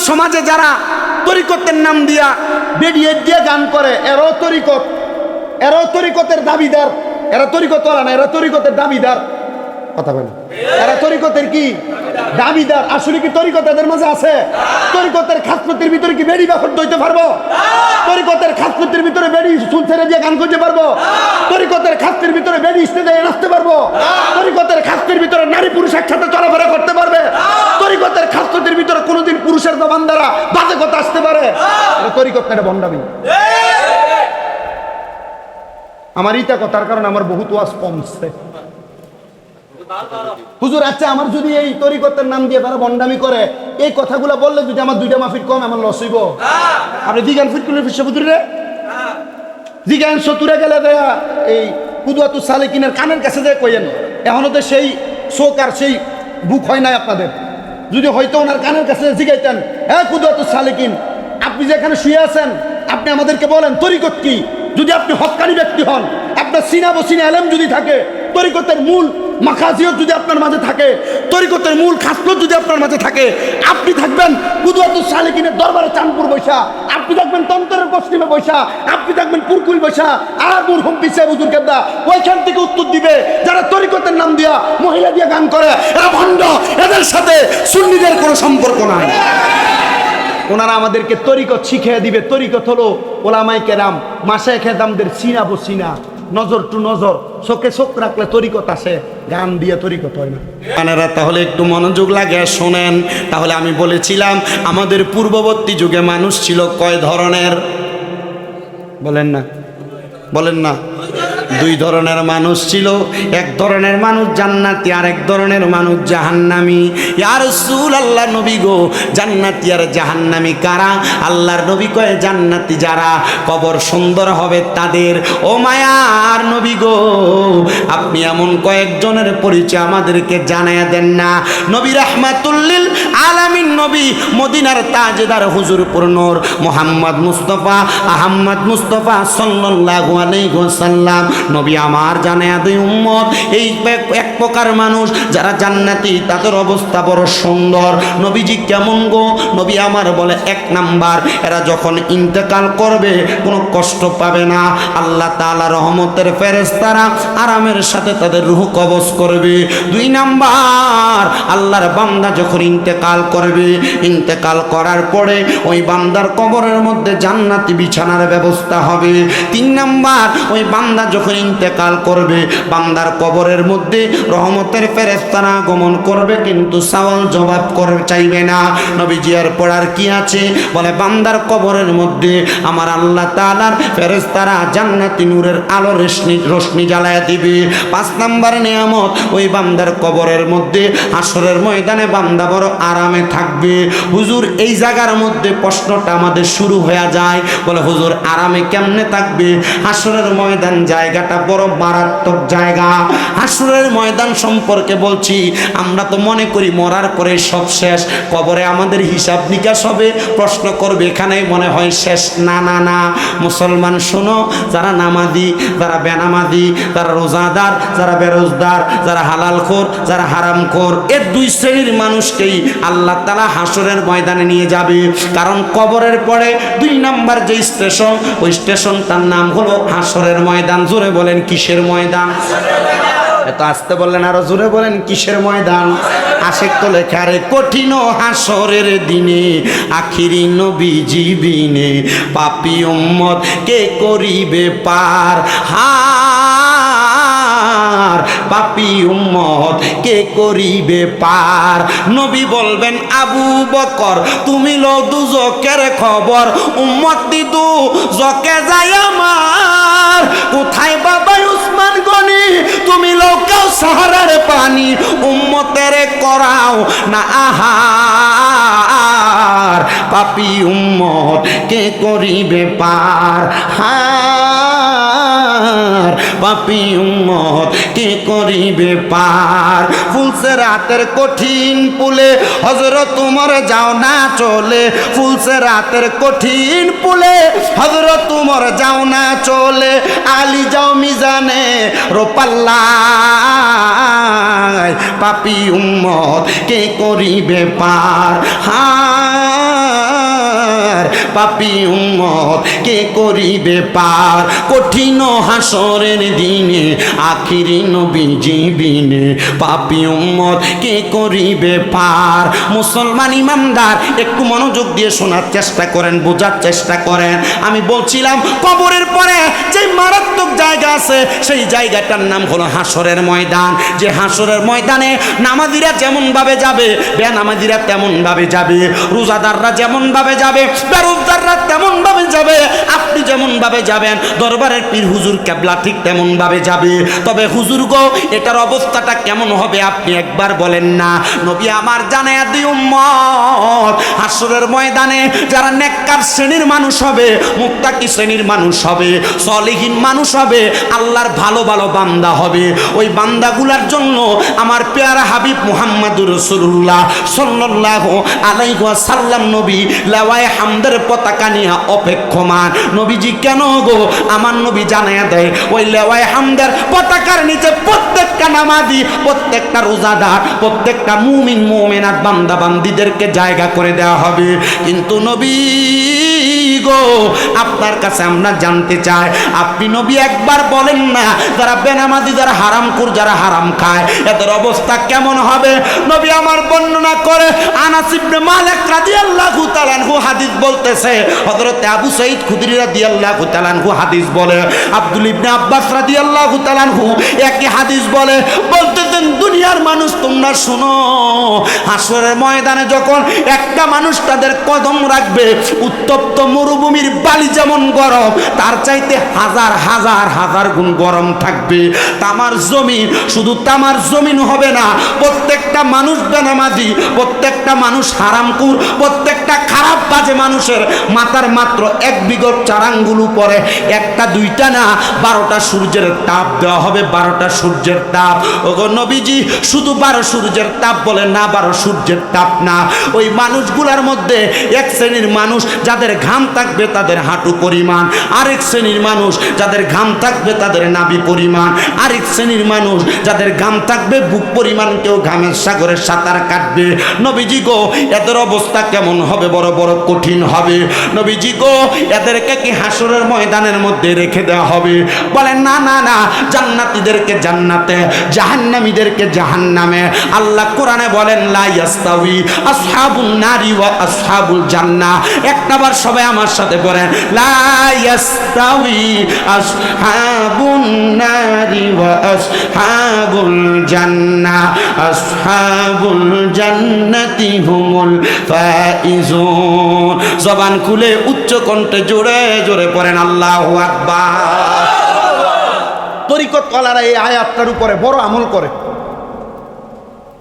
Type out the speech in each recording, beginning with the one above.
সমাজে যারা তরিকতের নাম দিয়া বেরিয়ে দিয়ে গান করে, এরাও তরিকতের দাবিদার। এরা তরিকত না, এরা তরিকতের দাবিদার। কথা বলে, এরা তরিকতের কি দাবিদার? আসলে কি তরিকত এদের মাঝে আছে? তরিকতের খাসলতির ভিতরে কি বেড়ি ব্যাপার দইতে পারবো? তরিকতের খাসলতির ভিতরে বেড়ি চুল ছেড়ে দিয়ে গান করতে পারবো? তরিকতের খাসতির ভিতরে বেড়ি স্টেজে নাচতে পারবো? তরিকতের খাসতির ভিতরে নারী পুরুষ একসাথে চলাফেরা করতে পারবে? তরিকতের খাসলতির ভিতরে কোনোদিন পুরুষের জবান দ্বারা বাজে কথা আসতে পারে? তরিকত না, এটা ভণ্ডামি। আমার ইটা কথার কারণে আমার বহুত ওয়াজ কমছে। হুজুর আচ্ছা, আমার যদি এই তরিকতের নাম দিয়ে তারা ভণ্ডামি করে, এই কথাগুলো বললে যদি আমার 2টা মাহফিল কম, আমার লস হইব? আপনি দিগান ফিরকুলের ফিরসাবুদুরে দিগান সতুরে গেলে দেয়া এই কুদওয়াতুস সালিকিনের কানের কাছে যে কইেন, এখনো তো সেই চোখ আর সেই বুক হয় নাই আপনাদের। যদি হয়তো ওনার কানের কাছে জিগাইতেন, হ্যাঁ কুদওয়াতুস সালিকিন, আপনি যেখানে শুয়ে আছেন, আপনি আমাদেরকে বলেন তরিকত কি? যদি আপনি হক্কানি ব্যক্তি হন, আপনার সিনা বসিনা এলেম যদি থাকে, তরিকতের মূল মাখাজিয়ত যদি আপনার মাঝে থাকে, তরিকতের মূল খাসলত যদি আপনার মাঝে থাকে, আপনি থাকবেন কুদওয়াতুস সালিকিনের দরবারে চাঁদপুর বৈশা, আপনি থাকবেন তন্তরের পশ্চিমে বৈশা, আপনি থাকবেন পুরকুল বৈশা, আর মুরহুম পিছে হুজুর কেবলা ওইখান থেকে উত্তর দিবে যারা তরিকতের নাম দিয়া মহিলা দিয়ে গান করে, এরা ভণ্ড, এদের সাথে সুন্নিদের কোনো সম্পর্ক নাই। ওনারা আমাদেরকে তরিকত শিখিয়ে দিবে। তরিকত হলো ওলামায়ে কেরাম, মাশায়েখে কেরামদের সিনা বসিনা, নজর টু নজর, চোখে চোখ রাখলে তরিকত আসে, গান দিয়ে তরিকত হয় না। আপনারা তাহলে একটু মনোযোগ লাগে শোনেন। তাহলে আমি বলেছিলাম আমাদের পূর্ববর্তী যুগে মানুষ ছিল কয় ধরনের? বলেন না, বলেন না। 2 ধরনের মানুষ ছিল। এক ধরনের মানুষ জান্নাতি, আর এক ধরনের মানুষ জাহান্নামী। ইয়া রাসূলুল্লাহ, নবী গো, জান্নাতি আর জাহান্নামী কারা? আল্লাহর নবী কয় জান্নাতি যারা কবর সুন্দর হবে তাদের। ও মায়ার নবী গো, আপনি এমন কয়েকজনের পরিচয় আমাদেরকে জানায়া দেন না। নবী রাহমাতুল লিল আলামিন, নবী মদিনার তাজদার হুজুরপুর নূর মুহাম্মদ মুস্তাফা আহমদ মুস্তাফা সাল্লাল্লাহু আলাইহি ওয়াসাল্লাম, নবী আমার জানায়া দেয় উম্মত, এই এক প্রকার মানুষ যারা জান্নাতি, তাদের অবস্থা বড় সুন্দর। নবীজি কেমন গো? নবী আমার বলে 1 নাম্বার, এরা যখন ইন্তেকাল করবে কোনো কষ্ট পাবে না। আল্লাহ তাআলা রহমতের ফেরেশতারা আরামের সাথে তাদের রূহ কবজ করবে। 2 নাম্বার, আল্লাহর বান্দা যখন ইন্তেকাল করবে, ইন্তেকাল করার পরে ওই বান্দার কবরের মধ্যে জান্নাতি বিছানার ব্যবস্থা হবে। 3 নাম্বার, ওই বান্দা যখন ইন্তেকাল করবে, বান্দার কবরের মধ্যে রহমতের ফেরেশতারা আগমন করবে, কিন্তু সওয়াল জবাব করে চাইবে না। নবীজি এর পর আর কি আছে? বলে বান্দার কবরের মধ্যে আমার আল্লাহ তাআলার ফেরেশতারা জান্নাতি নূরের আলো রোশনি জ্বালায়া দিবে। 5 নাম্বার নিয়ামত, ওই বান্দার কবরের মধ্যে হাসরের ময়দানে বান্দা বড় আরামে থাকবে। হুজুর, এই জায়গার মধ্যে প্রশ্নটা আমাদের শুরু হয়ে যায়। বলে হুজুর আরামে কেমনে থাকবে? হাসরের ময়দান জায়গাটা বড় মারাত্মক জায়গা। হাসরের ময়দান সম্পর্কে বলছি, আমরা তো মনে করি মরার পরে সব শেষ, কবরে আমাদের হিসাব নিকাশ হবে, প্রশ্ন করবে, এখানে মনে হয় শেষ। না না না, মুসলমান শোনো, যারা নামাজি, যারা বেনামাজি, যারা রোজাদার, যারা বেরোজদার, যারা হালালখোর, যারা হারামখোর, এর 2 শ্রেণীর মানুষকেই আল্লাহ তাআলা হাসরের ময়দানে নিয়ে যাবে। কারণ কবরের পরে 2 নাম্বার যে স্টেশন, ওই স্টেশনটার নাম হলো হাসরের ময়দান। জোরে বলেন কিসের ময়দান? এত আসতে বললেন, আরো জোরে বলেন কিসের ময়দান? আশেক তো লেখা রে, কঠিন হাসরের দিনে আখিরি নবীজি বিনে পাপী উম্মত কে করিবে পার। পাপী উম্মত কে করিবে পার। নবী বলবেন আবু বকর, তুমি লো দুজকের খবর, উম্মত দিদু জকে যায় আমার। কোথায় বাবা উসমান গনি, তুমি লো কাউসারের পানি, উম্মতের করাও না আহার। পাপী উম্মত কে করিবে পার। পাপী উম্মত কে করিবে পার। ফুলসে রাতের কঠিন পুলে হযরত উমর যাও না চলে। ফুলসে রাতের কঠিন পুলে হযরত উমর যাও না চলে। আলী যাও মিজানে রোপাল্লায়। পাপী উম্মত কে করিবে পার। পাপী উম্মত কে করিবে পার কঠিন হাসরের দিনে আখিরি নবীজি বিনে পাপী উম্মত কে করিবে পার। মুসলমান ইমানদার একটু মনোযোগ দিয়ে শোনার চেষ্টা করেন, বোঝার চেষ্টা করেন। আমি বলছিলাম কবরের পরে যে মারাত্মক জায়গা আছে সেই জায়গাটার নাম হলো হাসরের ময়দান। যে হাসরের ময়দানে নামাজিরা যেমন ভাবে যাবে, বেনামাজিরা তেমন ভাবে যাবে, রোজাদাররা যেমন ভাবে যাবে, বেরোজগাররা তেমন ভাবে যাবে, আপনি যেমন ভাবে যাবেন, দরবারের পীর হুজুর কেবলা ঠিক তেমন ভাবে যাবে। তবে হুজুর গো, এটার অবস্থাটা কেমন হবে আপনি একবার বলেন না। নবী আমার জানায়া দিও উম্মত, হাসরের ময়দানে যারা নেককার শ্রেণীর মানুষ হবে, মুত্তাকি শ্রেণীর মানুষ হবে, সলিহিন মানুষ হবে, আল্লাহর ভালো ভালো বান্দা হবে, ওই বান্দাগুলার জন্য আমার পেয়ারা হাবিব মুহাম্মদুর রাসূলুল্লাহ সাল্লাল্লাহু আলাইহি ওয়াসাল্লাম নবী লাওয়ায়ে হামদের পতাকা নিয়ে অপেক্ষমান। নবীজি কেন গো? আমার নবী জানায়া দেয় ওই লাওয়ায়ে হামদের পতাকার নিচে প্রত্যেকটা নামাজি, প্রত্যেকটা রোজাদার, প্রত্যেকটা মুমিন মুমিনাত বান্দা বান্দীদেরকে জায়গা করে দেওয়া হবে। কিন্তু নবী গো, আপনার কাছে আমরা জানতে চাই, আপনি নবী একবার বলেন না, যারা বেনামাজি, যারা হারামখোর, যারা হারাম খায়, এদের অবস্থা কেমন হবে? নবী আমার বর্ণনা করে আনাস ইবনে মালিক রাদিয়াল্লাহু তাআলা আনহু হাদিস বলতেছে, হযরত আবু সাঈদ খুদরি রাদিয়াল্লাহু তাআলা আনহু হাদিস বলে, আব্দুল ইবনে আব্বাস রাদিয়াল্লাহু তাআলা আনহু একই হাদিস বলে, বলতেছেন দুনিয়ার মানুষ তোমরা শুনো, হাসরের ময়দানে যখন একটা মানুষ তাদের কদম রাখবে, উত্তপ্ত মরুভূমির বালি যেমন গরম, তার চাইতে হাজার হাজার হাজার গুণ গরম থাকবে। তামার জমিন, শুধু তামার জমিন হবে না, প্রত্যেকটা মানুষ বেনামাজি, প্রত্যেকটা মানুষ হারামখোর, প্রত্যেকটা খারাপ বাজে মানুষের মাথার মাত্র এক বিগত 4 আঙ্গুল উপরে, একটা দুইটা না 12টা সূর্যের তাপ দেওয়া হবে, 12টা সূর্যের তাপ। ওগো নবীজি, শুধু 12 সূর্যের তাপ বলে না, 12 সূর্যের তাপ না। ওই মানুষগুলোর মধ্যে এক শ্রেণীর মানুষ যাদের ঘাম থাকবে তাদের হাঁটু পরিমাণ, আরেক শ্রেণীর মানুষ যাদের ঘাম থাকবে তাদের নাভি পরিমাণ, আরেক শ্রেণীর মানুষ যাদের ঘাম থাকবে বুক পরিমাণ, কেউ ঘামের সাগরে সাঁতার কাটবে। নবীজি গো, এদের অবস্থা কেমন হবে? বড় বড় কঠিন হবে। নবীজি গো, এদেরকে কি হাসরের ময়দানের মধ্যে রেখে দেওয়া হবে? বলেন না না না, জান্নাতীদেরকে জান্নাতে, জাহান্নামীদেরকে জাহান্নামে। আল্লাহ কোরআনে বলেন লা ইয়াস্তাউই আসহাবুন নারি ওয়া আসহাবুল জান্নাহ। একটাবার সবাই আমার সাথে বলেন লা ইয়াস্তাউই আসহাবুন নারি ওয়া আসহাবুল জান্নাহ, আসহাবুল জান্নাতি হুমুল ফাইজুন। জবান খুলে উচ্চ কণ্ঠে জোরে জোরে পড়েন আল্লাহু আকবার। তরিকতওয়ালারা এই আয়াতটার উপরে বড় আমল করে,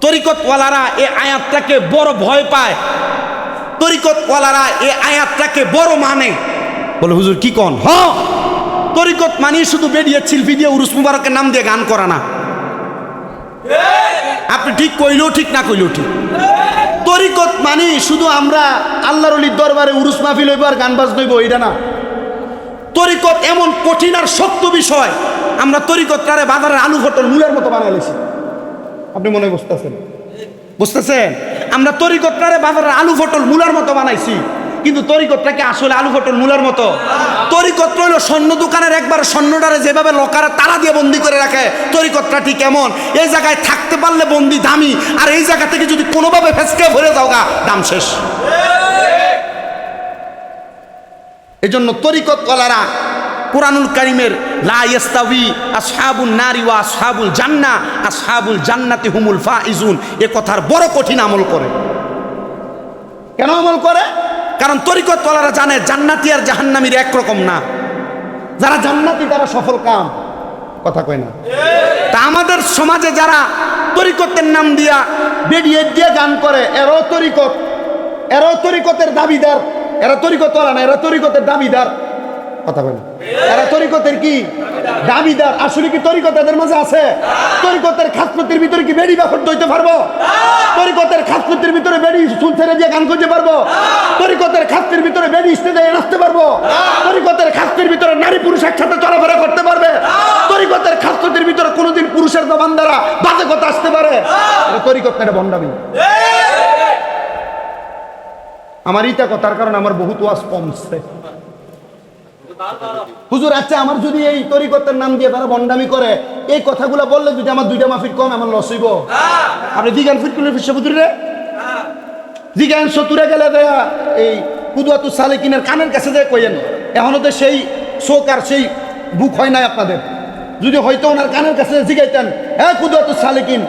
তরিকতওয়ালারা এই আয়াতটাকে বড় ভয় পায়, তরিকতওয়ালারা এই আয়াতটাকে বড় মানে। বলে হুজুর কি কন? হ্যাঁ, তরিকত মানে শুধু বেরিয়ে শিল্পী দিয়ে উরুস মুবারকের নাম দিয়ে গান করা না। আপনি ঠিক কইলেও ঠিক, না কইলেও ঠিক। তরিকত মানে শুধু আমরা আল্লাহর ওলির দরবারে উরুস মাহফিল হইব আর গান বাজনা হইব, এটা না। তরিকত এমন কঠিন আর শক্ত বিষয়, আমরা তরিকতটারে বাজারের আলু পটল মূলের মতো বানাইছি। আপনি মনে বুঝতেছেন? বুঝতেছেন? আমরা তরিকতটারে বাজারের আলু পটল মূলার মতো বানাইছি, কিন্তু তরিকতটাকে আসলে আলু পটল মূলার মতো। তরিকতটা হলো স্বর্ণ দোকানের একবার স্বর্ণটারে যেভাবে লকারে তালা দিয়ে বন্দি করে রাখে, তরিকতটা ঠিক এমন। এই জায়গায় থাকতে পারলে বন্দি দামি, আর এই জায়গা থেকে যদি কোনোভাবে ফেসকে ভরে যাও গা, দাম শেষ। এজন্য তরিকতওয়ালারা কুরআনুল কারীমের লা ইয়াস্তাউই আসহাবুন নারি ওয়া আসহাবুল জান্নাহ, আসহাবুল জান্নাতি হুমুল ফাইজুন, এ কথার বড় কঠিন আমল করে। কেন আমল করে? কারণ তরিকতওয়ালারা জানে জান্নাতি আর জাহান্নামীর একরকম না। যারা জান্নাতি তারা সফল কাম, কথা কয় না। তা আমাদের সমাজে যারা তরিকতের নাম দিয়া বেরিয়ে দিয়ে গান করে, এরাও তরিকত, এরাও তরিকতের দাবিদার। এরা তরিকতওয়ালা না, এরা তরিকতের দাবিদার, কথা বলে। এরা তরিকতের কি দাবিদার? আসলে কি তরিকত এদের মাঝে আছে? তরিকতের খাসলতির ভিতরে কি বেড়ি বাফর দইতে পারবো? তরিকতের খাসলতির ভিতরে বেড়ি চুল ছেড়ে দিয়ে গান করতে পারবো? তরিকতের খাসতির ভিতরে বেড়ি স্টেজে নাচতে পারবো? তরিকতের খাসতির ভিতরে নারী পুরুষ একসাথে চলাফেরা করতে পারবে? তরিকতের খাসলতির ভিতরে কোনোদিন পুরুষের জবান দ্বারা বাজে কথা আসতে পারে? এটা তরিকত না, এটা ভণ্ডামি। আমার ইটা কথার কারণে আমার বহুত ওয়াজ কমছে। হুজুর আচ্ছা, আমার যদি এই তরিকতের নাম দিয়ে তারা বন্ডামি করে, এই কথাগুলো বললে যদি আমার 2টা মাহফিল কম, আমার লস হইব? আপনি দিগান ফিরকুলের ফিরসা বুঝুরে দিগান সতুরে গেলে দেয়া এই কুদওয়াতু সালেকিনের কানের কাছে যায় কইেন, এখনো তো সেই শোক আর সেই বুক হয় নাই আপনাদের। যদি হয়তো ওনার কানের কাছে জিগাইতেন, হ্যাঁ কুদওয়াতু সালেকিন,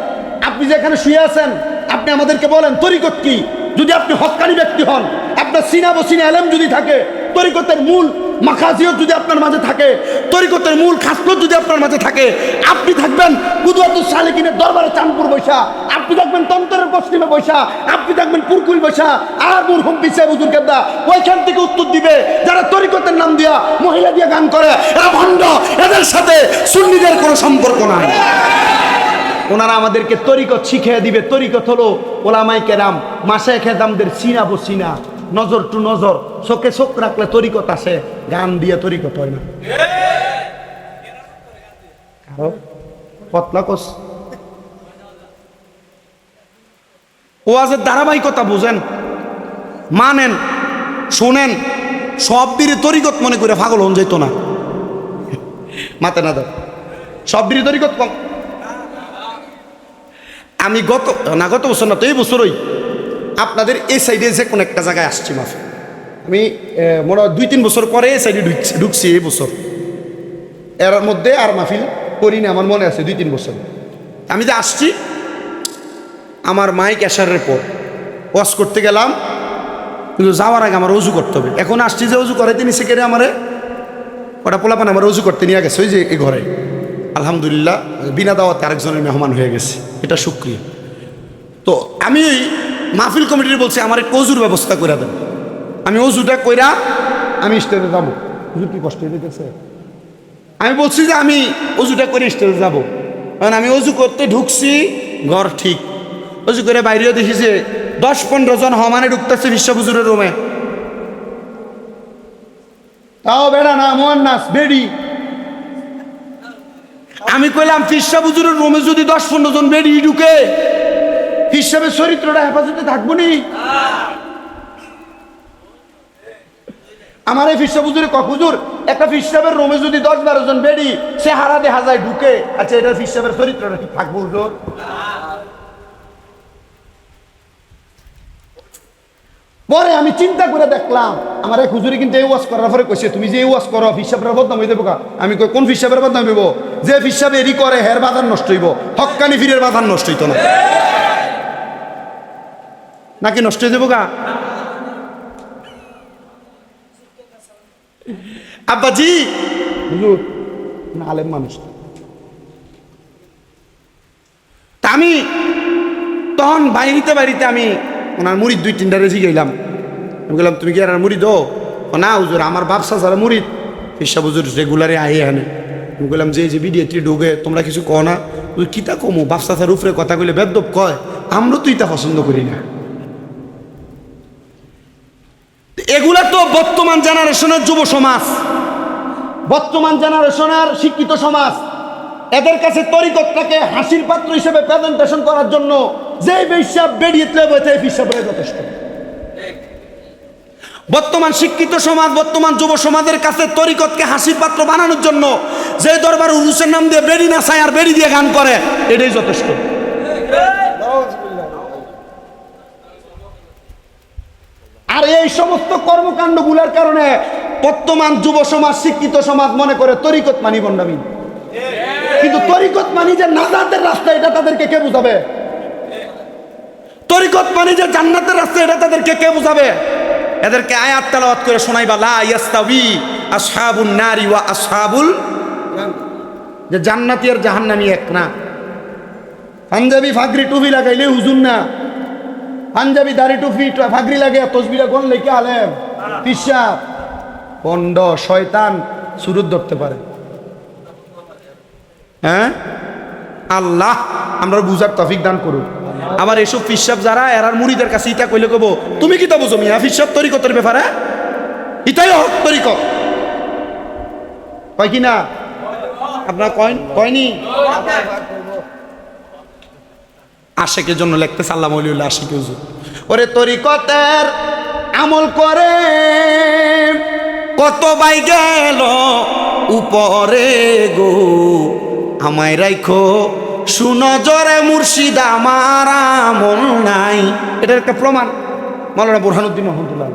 আপনি যেখানে শুয়ে আছেন আপনি আমাদেরকে বলেন তরিকত কি। যদি আপনি হক্কানি ব্যক্তি হন, আপনার সিনা বসিনা এলেম যদি থাকে, তরিকতের মূল মাখাজিয়ত যদি আপনার মাঝে থাকে, তরিকতের মূল খাসলত যদি আপনার মাঝে থাকে, আপনি থাকবেন কুদওয়াতু সালেকিনের দরবারে চাঁদপুর বৈশা, আপনি থাকবেন তন্তরের পশ্চিমে বৈশা, আপনি থাকবেন পুরকুল বৈশা, আর মুরহুম পিছিয়ে হুজুর কেবলা ওইখান থেকে উত্তর দিবে যারা তরিকতের নাম দিয়া মহিলা দিয়ে গান করে, এরা ভণ্ড, এদের সাথে সুন্নিদের কোনো সম্পর্ক নাই। ওনারা আমাদেরকে তরিকত শিখিয়ে দিবে। তরিকত হলো ওলামায়ে কেরাম মাশায়েখে দামদের সিনা বসিনা, নজর টু নজর, চোখে চোখ রাখলে তরিকত আসে, গান দিয়ে তরিকত হয় না। পতলাকস ওয়াজের ধারাবাহিকতা বুঝেন, মানেন, শোনেন, সব দিকে তরিকত মনে করে পাগল হন যেত না। মাতে না দাও, সব দিকে তরিকত কম। আমি গত বছর না তো এই বছরই আপনাদের এই সাইডে যে কোনো একটা জায়গায় আসছি মাফি, আমি মনে হয় 2-3 বছর পরে এই সাইডে ঢুকছি এই বছর। এর মধ্যে আর মাহফিল করি না, আমার মনে আছে 2-3 বছর। আমি যে আসছি আমার মাইক আসারের পর ওয়াশ করতে গেলাম, কিন্তু যাওয়ার আগে আমার অজু করতে হবে। এখন আসছি যে অজু করে তিনি সেখানে আমারে ওটা পোলাপান আমার অজু করতে নিয়ে গেছে ওই যে এই ঘরে। আলহামদুলিল্লাহ বিনা দাওয়াতে আরেকজনের মেহমান হয়ে গেছে, এটা শুকরিয়া। তো আমি মাহফিল কমিটির বলছি আমার একটু অজুর ব্যবস্থা করে দেন। আমি অজুটা কইরা আমি স্টেজে যাবো। হুজুর কি কষ্ট দিতেছে? আমি বলছি যে আমি অজুটা করে স্টেজে যাবো। কারণ আমি অজু করতে ঢুকছি, ঘর ঠিক, অজু করে বাইরেও দেখি যে 10-15 জন হমানে ঢুকতেছে বিশ্ব হুজুরের রুমে। তাও বেড়া না, মুয়ান্নাস বেড়ি। আমি কইলাম ফিরসা হুজুরের রুমে যদি 10-15 জন বেড়ি ঢুকে, হিসাবের চরিত্রটা হেফাজতে থাকবো নি? আমার এই ফিরসা হুজুরে হুজুর একটা ফিরসাবের রুমে যদি 10-12 জন বেড়ি সে হারা দেখা যায় ঢুকে, আচ্ছা এটা ফিরসাবের চরিত্রটা ঠিক থাকবো হুজুর? পরে আমি চিন্তা করে দেখলাম আমার এক হুজুরি কিন্তু এই ওয়াজ করার পরে কইছে, তুমি যে এই ওয়াজ করো ফিরসাবের বদনাম হইতে বোকা। আমি কই কোন ফিরসাবের বদনাম হইব? যে ফিরসাবে এরি করে হের বাজার নষ্ট হইব, হক্কানি ফিরের বাজার নষ্ট হইতো না, নাকি নষ্ট হয়ে যাবো গা? আব্বাজি হুজুর না আলেম মানুষ। তা আমি তখন বাড়িতে আমি ওনার মুড়িদ 2-3টা রেজি গেলাম। আমি বললাম তুমি কি আর মুড়িদ? না হুজুর আমার বাপসা যারা মুড়িদ ফিরসা হুজুর রেগুলারে আই আনে। আমি বললাম যে বিডিএটি ঢোকে তোমরা কিছু কও না? কিতা কমু, বাপসা স্যার উপরে কথা কইলে বেদব কয়, আমরা তো ইটা পছন্দ করি না। এগুলা তো বর্তমান জেনারেশনের যুব সমাজ, বর্তমান জেনারেশনের শিক্ষিত সমাজ, এদের কাছে তরিকতটাকে হাসির পাত্র হিসেবে প্রেজেন্টেশন করার জন্য যে হিসাব বেরিয়ে যথেষ্ট। বর্তমান শিক্ষিত সমাজ, বর্তমান যুব সমাজের কাছে তরিকতকে হাসির পাত্র বানানোর জন্য যে দরবার উরুসের নাম দিয়ে বেড়ি নাচায় আর বেড়ি দিয়ে গান করে, এটাই যথেষ্ট। আর এই সমস্ত কর্মকাণ্ডগুলোর কারণে বর্তমান যুব সমাজ, শিক্ষিত সমাজ মনে করে তরিকত মানি বন্ডামি। কিন্তু তরিকত মানি যে নাজাতের রাস্তা, এটা তাদেরকে কে বুঝাবে? তরিকত মানি যে জান্নাতের রাস্তা, এটা তাদেরকে কে বুঝাবে? এদেরকে আয়াত তেলাওয়াত করে শোনাইবা, লা ইয়াস্তাউই আসহাবুন নারি ওয়া আসহাবুল, যে জান্নাতি আর জাহান্নামী এক না। পাঞ্জাবি ফাগরি টুপি লাগাইলে হুজুর না, পাঞ্জাবি দাড়ি টুপি ফাগরি লাগে তসবিরা কোন লেখে আলেম পিসাব পন্ড শয়তান সুরুত ধরতে পারে। হ্যাঁ আল্লাহ আমরা বুঝার তৌফিক দান করুন। আবার এসব ফিসাব যারা এরার মুড়িদের কাছে ইটা কইলে কব, তুমি কি তা বুঝো মিয়া ফিসাব তরিকতের ব্যাপারে? ইটাই হক তরিকত কয় কি না? আপনার কয়নি? আশেকের জন্য লিখতেছে আল্লাহ মৌলিউল্লাহ আশিক হুজুর, ওরে তরিকতের আমল করে কত বাই গেল উপরে গো, আমায় রাইখো সুনজরে মুর্শিদ আমার আমল নাই। এটার একটা প্রমাণ মাওলানা বুরহানুদ্দিন রহমতুল্লাহ।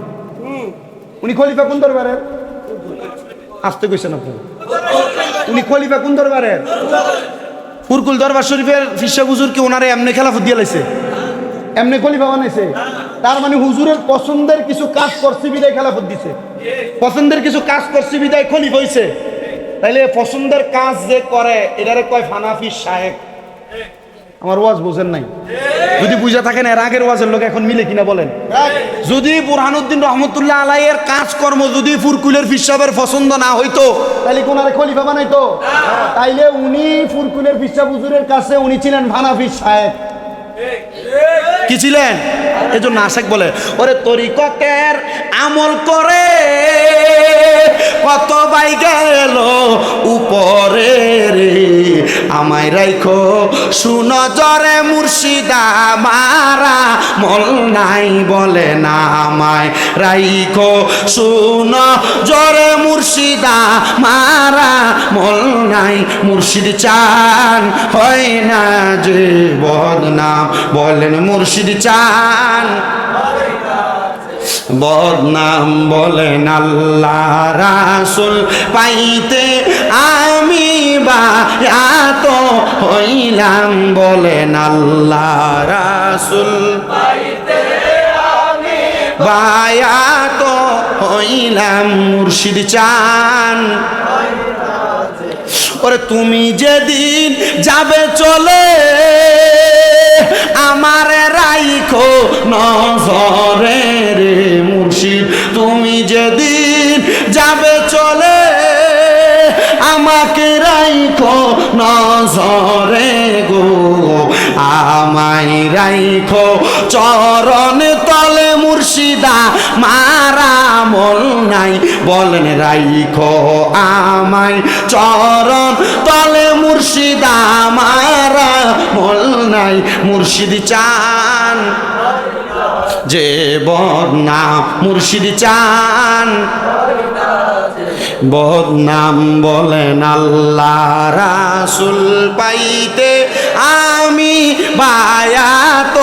উনি খলিফা কোন দরবারের? আসতে কইছেন আপনি। উনি খলিফা কোন দরবারের? ফুরকুল দরবার শরীফের ফিসা হুজুর কি ওনারে এমনি খেলাফত দিয়ে লাইছে? এমনি খলিফা বানাইছে? তার মানে হুজুরের পছন্দের কিছু কাজ করছে বিদায় খেলাফত দিছে, পছন্দের কিছু কাজ করছে বিদায় খলিফা হইছে। তাইলে পছন্দের কাজ যে করে এটারে কয় ফানাফি সাহেব। আমার ওয়াজ বোঝেন নাই? যদি বুঝা থাকেন এর আগের ওয়াজের লোক এখন মিলে কিনা বলেন। যদি বুরহানুদ্দিন রহমতুল্লাহ আলাইয়ের কাজকর্ম যদি ফুরকুলের ফিসাবের পছন্দ না হইতো তাইলে কোনারে খলিফা বানাইতো? তাইলে উনি ফুরকুলের ফিসাব হুজুরের কাছে উনি ছিলেন ফানাফি সাহেব। কি ছিলেন? এই জন্য আশেক বলে ওরে তরিকতের আমল করে কত বাই গেল উপরে রে, আমায় রাইখো সুনজরে মুর্শিদা মারা মল নাই বলে না, আমায় রাইখো সুনজরে মুর্শিদা মারা মল নাই। মুর্শিদ চান হয় না যে বদনাম, বলেন মুর্শিদ চান বদনাম, বলেন আল্লাহ রাসূল পাইতে আমি বায়াত হইলাম, বলেন আল্লাহ রাসূল পাইতে আমি বায়াত হইলাম। মুর্শিদ চান ওরে তুমি যেদিন যাবে চলে আমারে রাইখো নজরে রে, মুর্শিদ তুমি যেদিন যাবে চলে আমাকে রাইখো নজরে গো, আমায় রাইখো চরণ তলে মুর্শিদা মারা মল নাই, বলেন রাইখো আমায় চরণ তলে মুর্শিদা মারা মল নাই। মুর্শিদ চান যে বদনাম, মুর্শিদ চান বদনাম, বলেন আল্লাহ রাসূল পাইতে আমি বায়াত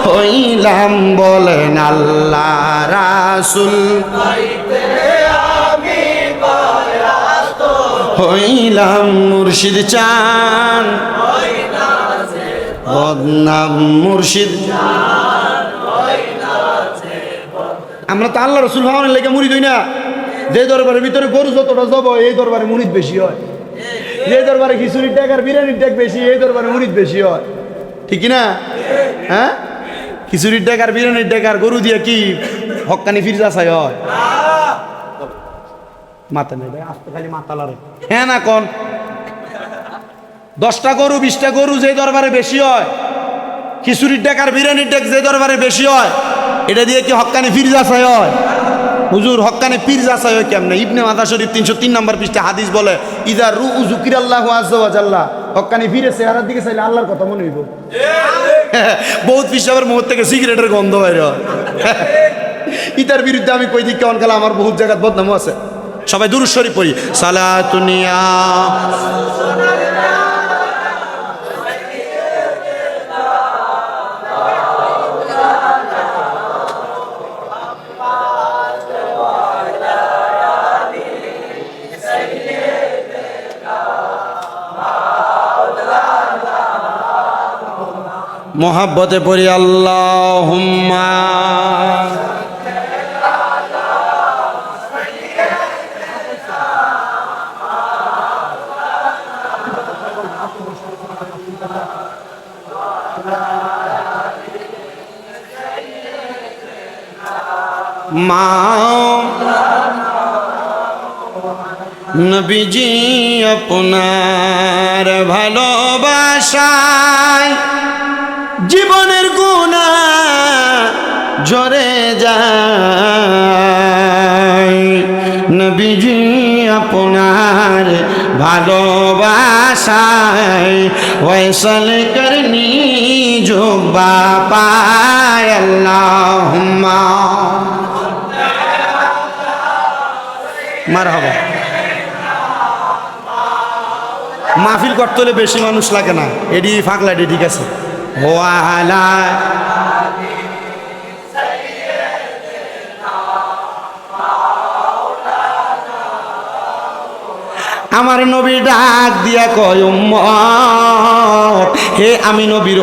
হইলাম, বলেন আল্লাহ রাসূল পাইতে আমি বায়াত হইলাম। মুর্শিদ চান বদনাম, মুর্শিদ আমরা তো আল্লাহ রসুল ভাবনের লেগে মুরিদ হই না। যে দরবারের ভিতরে গরু যতটা যাব এই দরবারে মুরিদ বেশি হয়, যে দরবারে খিচুড়ির টাক আর বিরিয়ানির টাক বেশি এই দরবারে মুরিদ বেশি হয়, ঠিক না? হ্যাঁ, খিচুড়ির টাক আর বিরিয়ানির টাক আর গরু দিয়ে কি হক্কানি ফিরজা চাই হয়? মাথা নেই ভাই, আস্তে খালি মাথা লড়ে। হ্যাঁ না কোন 10টা গরু 20টা গরু যে দরবারে বেশি হয়, খিচুড়ির টাক আর বিরিয়ানির টাক যে দরবারে বেশি হয়, এটা দিয়ে কি হক্কানি ফিরজা চাই হয়? হুজুর হক্কানে পীর যাচাই হয় কেমনে? ইবনে মাজাহ শরীফ 303 নম্বর পৃষ্ঠা হাদিস বলে ইদা রুউ যুকিরাল্লাহু আযজা ওয়া জাল্লা, হক্কানি পীরের চেহারার দিকে চাইলে আল্লাহর কথা মনে হইব। বহুত পিসাবের মুখ থেকে সিগারেটের গন্ধ বাইর হয়। ইতার বিরুদ্ধে আমি কই দিই কেমন খেলা, আমার বহুত জায়গায় বদনামও আছে। সবাই দুরূদ শরীফ পড়ি। সালাতুনিয়া মোহাব্বতে পড়ি আল্লাহুম্মা মা নবীজি আপনার ভালোবাসায় জীবনের গুনাহ ঝরে যায়, নবীজি আপনার ভালোবাসায় ওয়াইসাল করনি জুব্বা পায়। আল্লাহুম্মা মারহাবা। মাহফিল করতে হলে বেশি মানুষ লাগে না, এডি ফাঁকলা এডি ঠিক আছে। ওয়ালা আমার নবী ডাক দিয়া কয় উম্মত, হে আমি নবীর